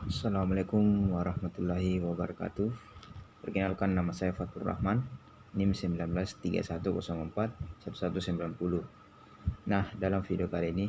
Assalamualaikum warahmatullahi wabarakatuh. Perkenalkan, nama saya Fatur Rahman, NIM 1931041190. Nah, dalam video kali ini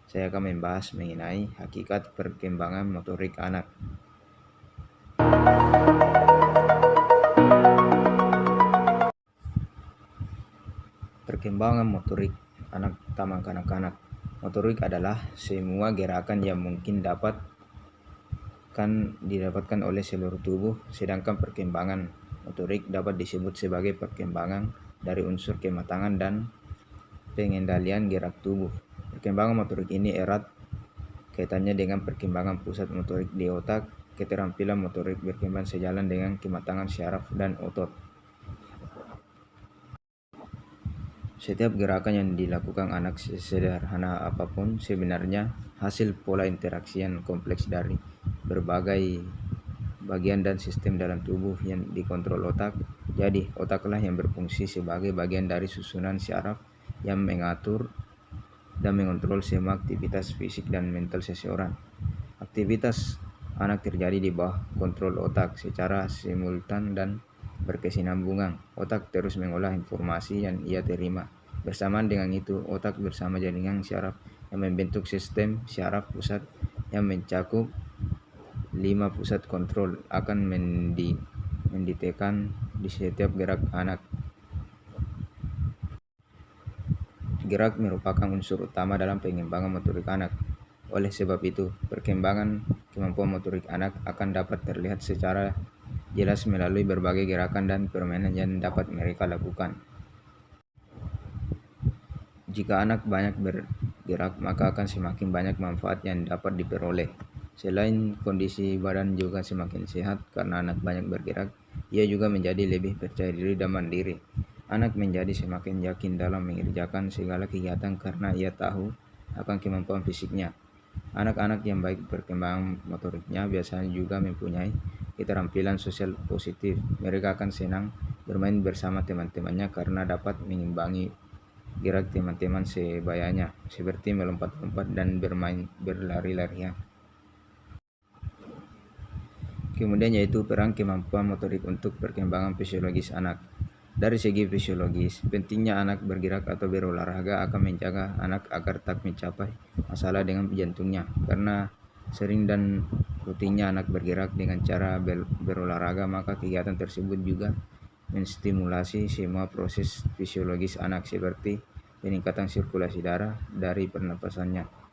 saya akan membahas mengenai hakikat perkembangan motorik anak. Perkembangan motorik anak taman kanak-kanak. Motorik adalah semua gerakan yang mungkin didapatkan oleh seluruh tubuh, sedangkan perkembangan motorik dapat disebut sebagai perkembangan dari unsur kematangan dan pengendalian gerak tubuh. Perkembangan motorik ini erat kaitannya dengan perkembangan pusat motorik di otak. Keterampilan motorik berkembang sejalan dengan kematangan syaraf dan otot. Setiap gerakan yang dilakukan anak, sesederhana apapun, sebenarnya hasil pola interaksi yang kompleks dari berbagai bagian dan sistem dalam tubuh yang dikontrol otak. Jadi, otaklah yang berfungsi sebagai bagian dari susunan syaraf yang mengatur dan mengontrol semua aktivitas fisik dan mental seseorang. Aktivitas anak terjadi di bawah kontrol otak secara simultan dan berkesinambungan. Otak terus mengolah informasi yang ia terima. Bersamaan dengan itu, otak bersama jaringan syaraf yang membentuk sistem syaraf pusat yang mencakup 5 pusat kontrol akan menditekan di setiap gerak anak. Gerak merupakan unsur utama dalam pengembangan motorik anak. Oleh sebab itu, perkembangan kemampuan motorik anak akan dapat terlihat secara jelas melalui berbagai gerakan dan permainan yang dapat mereka lakukan. Jika anak banyak bergerak, maka akan semakin banyak manfaat yang dapat diperoleh. Selain kondisi badan juga semakin sehat karena anak banyak bergerak, ia juga menjadi lebih percaya diri dan mandiri. Anak menjadi semakin yakin dalam mengerjakan segala kegiatan karena ia tahu akan kemampuan fisiknya. Anak-anak yang baik perkembangan motoriknya biasanya juga mempunyai keterampilan sosial positif. Mereka akan senang bermain bersama teman-temannya karena dapat mengimbangi gerak teman-teman sebayanya, seperti melompat-lompat dan berlari-larian. Kemudian yaitu peran kemampuan motorik untuk perkembangan fisiologis anak. Dari segi fisiologis, pentingnya anak bergerak atau berolahraga akan menjaga anak agar tak mencapai masalah dengan jantungnya. Karena sering dan rutinnya anak bergerak dengan cara berolahraga, maka kegiatan tersebut juga menstimulasi semua proses fisiologis anak seperti peningkatan sirkulasi darah dari pernapasannya.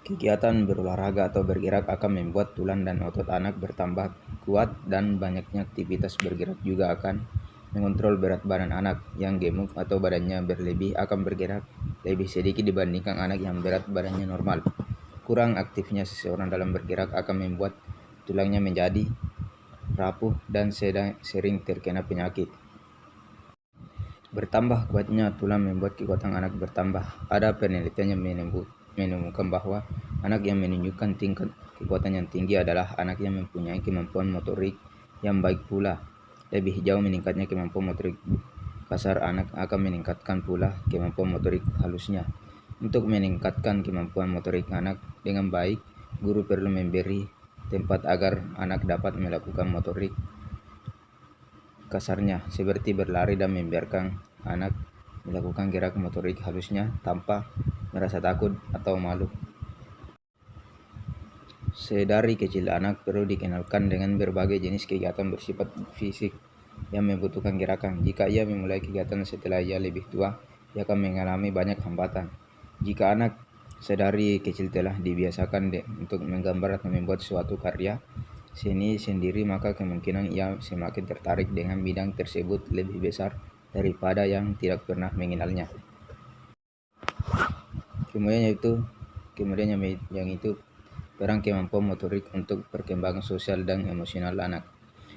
Kegiatan berolahraga atau bergerak akan membuat tulang dan otot anak bertambah kuat, dan banyaknya aktivitas bergerak juga akan mengontrol berat badan anak. Yang gemuk atau badannya berlebih akan bergerak lebih sedikit dibandingkan anak yang berat badannya normal. Kurang aktifnya seseorang dalam bergerak akan membuat tulangnya menjadi rapuh dan sering terkena penyakit. Bertambah kuatnya tulang membuat kekuatan anak bertambah. Ada penelitian yang menemukan bahwa anak yang menunjukkan tingkat kekuatan yang tinggi adalah anak yang mempunyai kemampuan motorik yang baik pula. Lebih jauh meningkatnya kemampuan motorik kasar anak akan meningkatkan pula kemampuan motorik halusnya. Untuk meningkatkan kemampuan motorik anak dengan baik, guru perlu memberi tempat agar anak dapat melakukan motorik kasarnya, seperti berlari, dan membiarkan anak melakukan gerak motorik halusnya tanpa merasa takut atau malu. Sedari kecil anak perlu dikenalkan dengan berbagai jenis kegiatan bersifat fisik yang membutuhkan gerakan. Jika ia memulai kegiatan setelah ia lebih tua, ia akan mengalami banyak hambatan. Jika anak sedari kecil telah dibiasakan untuk menggambar atau membuat suatu karya seni sendiri, maka kemungkinan ia semakin tertarik dengan bidang tersebut lebih besar daripada yang tidak pernah mengenalnya. Kemudian yang itu peran kemampuan motorik untuk perkembangan sosial dan emosional anak.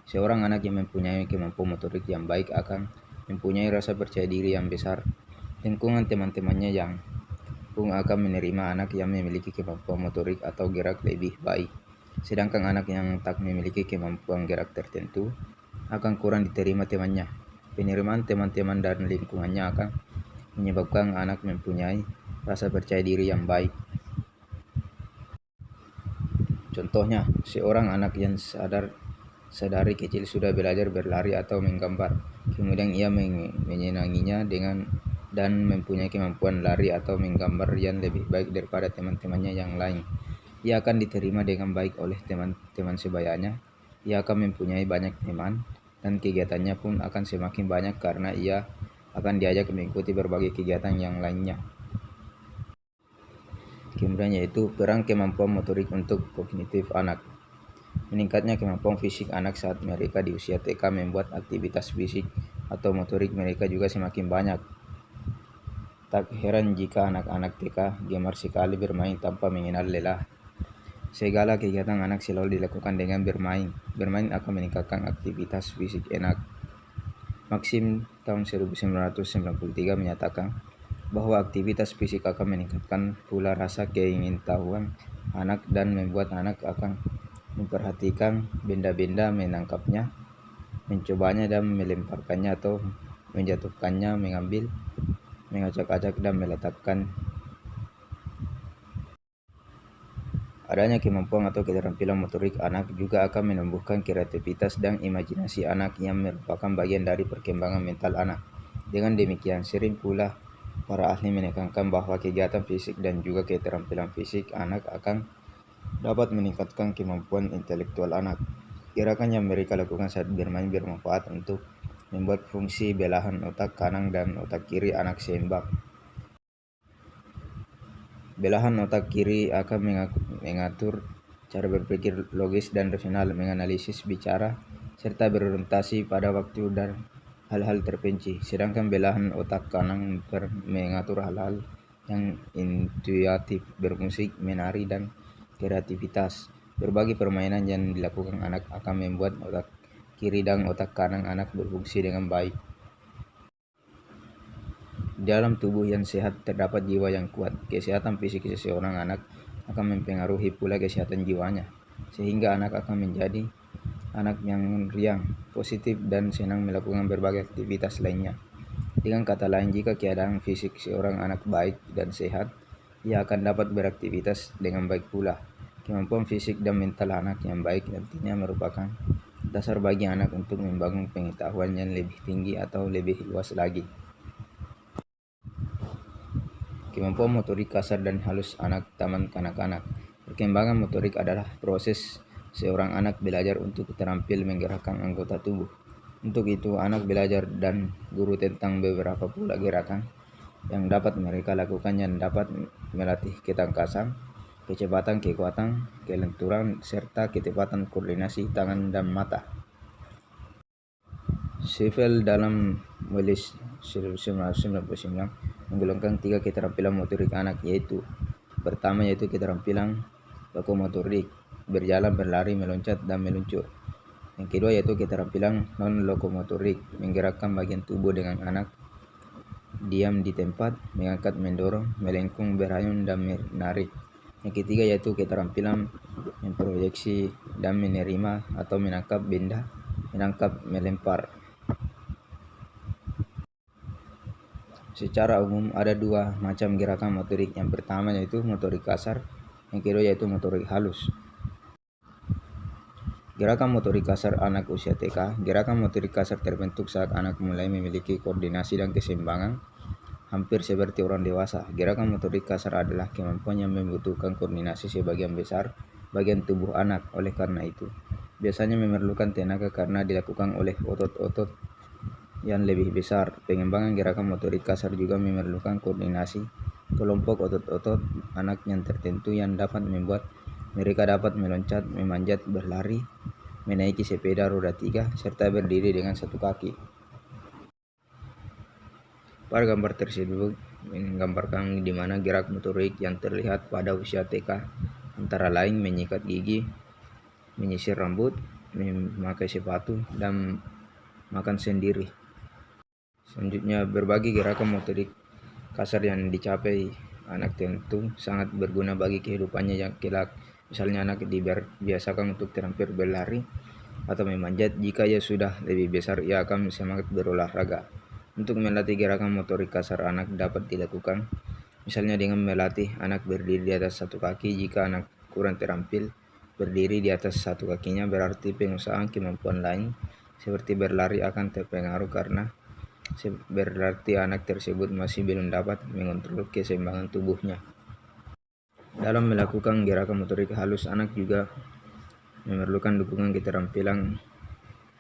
Seorang anak yang mempunyai kemampuan motorik yang baik akan mempunyai rasa percaya diri yang besar. Lingkungan teman-temannya yang pun akan menerima anak yang memiliki kemampuan motorik atau gerak lebih baik. Sedangkan anak yang tak memiliki kemampuan gerak tertentu akan kurang diterima temannya. Penerimaan teman-teman dan lingkungannya akan menyebabkan anak mempunyai rasa percaya diri yang baik. Contohnya, seorang anak yang sedari kecil sudah belajar berlari atau menggambar. Kemudian ia menyenanginya dan mempunyai kemampuan lari atau menggambar yang lebih baik daripada teman-temannya yang lain. Ia akan diterima dengan baik oleh teman-teman sebayanya. Ia akan mempunyai banyak teman dan kegiatannya pun akan semakin banyak karena ia akan diajak mengikuti berbagai kegiatan yang lainnya. Kemudian yaitu peran kemampuan motorik untuk kognitif anak. Meningkatnya kemampuan fisik anak saat mereka di usia TK membuat aktivitas fisik atau motorik mereka juga semakin banyak. Tak heran jika anak-anak TK gemar sekali bermain tanpa mengenal lelah. Segala kegiatan anak selalu dilakukan dengan bermain. Bermain akan meningkatkan aktivitas fisik anak. Maxim tahun 1993 menyatakan bahwa aktivitas fisik akan meningkatkan pula rasa keingintahuan anak dan membuat anak akan memperhatikan benda-benda, menangkapnya, mencobanya dan melemparkannya atau menjatuhkannya, mengambil, mengacak-acak dan meletakkan. Adanya kemampuan atau keterampilan motorik anak juga akan menumbuhkan kreativitas dan imajinasi anak yang merupakan bagian dari perkembangan mental anak. Dengan demikian, sering pula para ahli menekankan bahwa kegiatan fisik dan juga keterampilan fisik anak akan dapat meningkatkan kemampuan intelektual anak. Gerakan yang mereka lakukan saat bermain bermanfaat untuk membuat fungsi belahan otak kanan dan otak kiri anak seimbang. Belahan otak kiri akan mengatur cara berpikir logis dan rasional, menganalisis bicara, serta berorientasi pada waktu dan hal-hal terperinci. Sedangkan belahan otak kanan mengatur hal-hal yang intuitif, bermusik, menari, dan kreativitas. Berbagai permainan yang dilakukan anak akan membuat otak kiri dan otak kanan anak berfungsi dengan baik. Di dalam tubuh yang sehat terdapat jiwa yang kuat. Kesehatan fisik seseorang anak akan mempengaruhi pula kesehatan jiwanya, sehingga anak akan menjadi anak yang riang, positif, dan senang melakukan berbagai aktivitas lainnya. Dengan kata lain, jika keadaan fisik seorang anak baik dan sehat, ia akan dapat beraktivitas dengan baik pula. Kemampuan fisik dan mental anak yang baik nantinya merupakan dasar bagi anak untuk membangun pengetahuan yang lebih tinggi atau lebih luas lagi. Kemampuan motorik kasar dan halus anak taman kanak-kanak. Perkembangan motorik adalah proses seorang anak belajar untuk terampil menggerakkan anggota tubuh. Untuk itu, anak belajar dan guru tentang beberapa pula gerakan yang dapat mereka lakukan yang dapat melatih ketangkasan, kecepatan, kekuatan, kelenturan, serta ketepatan koordinasi tangan dan mata. Sheffield dalam menulis 1999 menggolongkan 3 keterampilan motorik anak, yaitu pertama yaitu keterampilan lokomotorik, berjalan, berlari, meloncat, dan meluncur. Yang kedua yaitu keterampilan non-lokomotorik, menggerakkan bagian tubuh dengan anak diam di tempat, mengangkat, mendorong, melengkung, berayun, dan menarik. Yang ketiga yaitu keterampilan memproyeksi dan menerima atau menangkap benda, menangkap, melempar. Secara umum ada 2 macam gerakan motorik. Yang pertama yaitu motorik kasar, yang kedua yaitu motorik halus. Gerakan motorik kasar anak usia TK. Gerakan motorik kasar terbentuk saat anak mulai memiliki koordinasi dan keseimbangan, hampir seperti orang dewasa. Gerakan motorik kasar adalah kemampuan yang membutuhkan koordinasi sebagian besar bagian tubuh anak. Oleh karena itu, biasanya memerlukan tenaga karena dilakukan oleh otot-otot yang lebih besar. Pengembangan gerakan motorik kasar juga memerlukan koordinasi kelompok otot-otot anak yang tertentu yang dapat membuat mereka dapat meloncat, memanjat, berlari, menaiki sepeda roda 3, serta berdiri dengan satu kaki. Pada gambar tersebut menggambarkan di mana gerak motorik yang terlihat pada usia TK antara lain menyikat gigi, menyisir rambut, memakai sepatu, dan makan sendiri. Selanjutnya, berbagai gerakan motorik kasar yang dicapai anak tentu sangat berguna bagi kehidupannya yang kelak. Misalnya anak dibiasakan untuk terampil berlari atau memanjat. Jika ia sudah lebih besar, ia akan semangat berolahraga. Untuk melatih gerakan motorik kasar anak dapat dilakukan misalnya dengan melatih anak berdiri di atas satu kaki jika anak kurang terampil, berdiri di atas satu kakinya, berarti pengusahaan kemampuan lain seperti berlari akan terpengaruh karena berarti anak tersebut masih belum dapat mengontrol keseimbangan tubuhnya. Dalam melakukan gerakan motorik halus, anak juga memerlukan dukungan keterampilan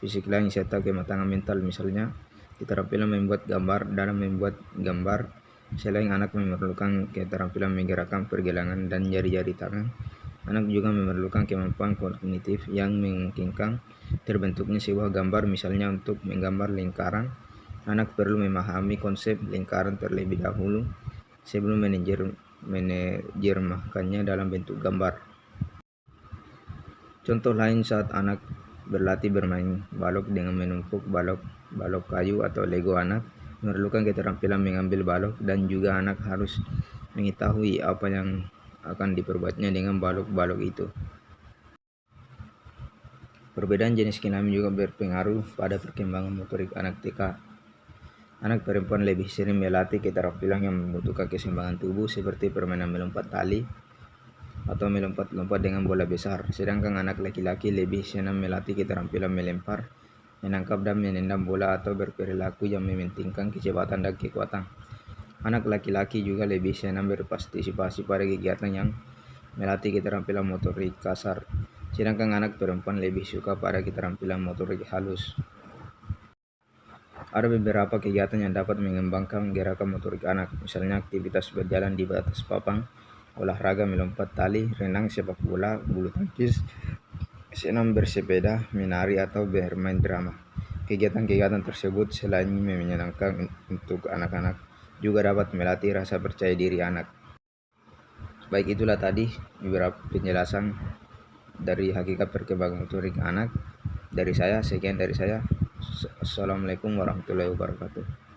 fisik lain serta kematangan mental. Misalnya, keterampilan membuat gambar. Dalam membuat gambar, selain anak memerlukan keterampilan menggerakkan pergelangan dan jari-jari tangan, anak juga memerlukan kemampuan kognitif yang memungkinkan terbentuknya sebuah gambar. Misalnya, untuk menggambar lingkaran, anak perlu memahami konsep lingkaran terlebih dahulu sebelum menerjemahkannya dalam bentuk gambar. Contoh lain, saat anak berlatih bermain balok dengan menumpuk balok kayu atau Lego, anak memerlukan keterampilan mengambil balok dan juga anak harus mengetahui apa yang akan diperbuatnya dengan balok-balok itu. Perbedaan jenis kelamin juga berpengaruh pada perkembangan motorik anak TK. Anak perempuan lebih sering melatih keterampilan yang membutuhkan keseimbangan tubuh seperti permainan melompat tali atau melompat-lompat dengan bola besar, sedangkan anak laki-laki lebih senang melatih keterampilan melempar, menangkap dan menendang bola atau berperilaku yang mementingkan kecepatan dan kekuatan. Anak laki-laki juga lebih senang berpartisipasi pada kegiatan yang melatih keterampilan motorik kasar, sedangkan anak perempuan lebih suka pada keterampilan motorik halus. Ada beberapa kegiatan yang dapat mengembangkan gerakan motorik anak, misalnya aktivitas berjalan di batas papan, olahraga melompat tali, renang, sepak bola, bulu tangkis, senam bersepeda, menari, atau bermain drama. Kegiatan-kegiatan tersebut selain menyenangkan untuk anak-anak, juga dapat melatih rasa percaya diri anak. Baik, itulah tadi beberapa penjelasan dari hakikat perkembangan motorik anak dari saya. Sekian dari saya. Assalamualaikum warahmatullahi wabarakatuh.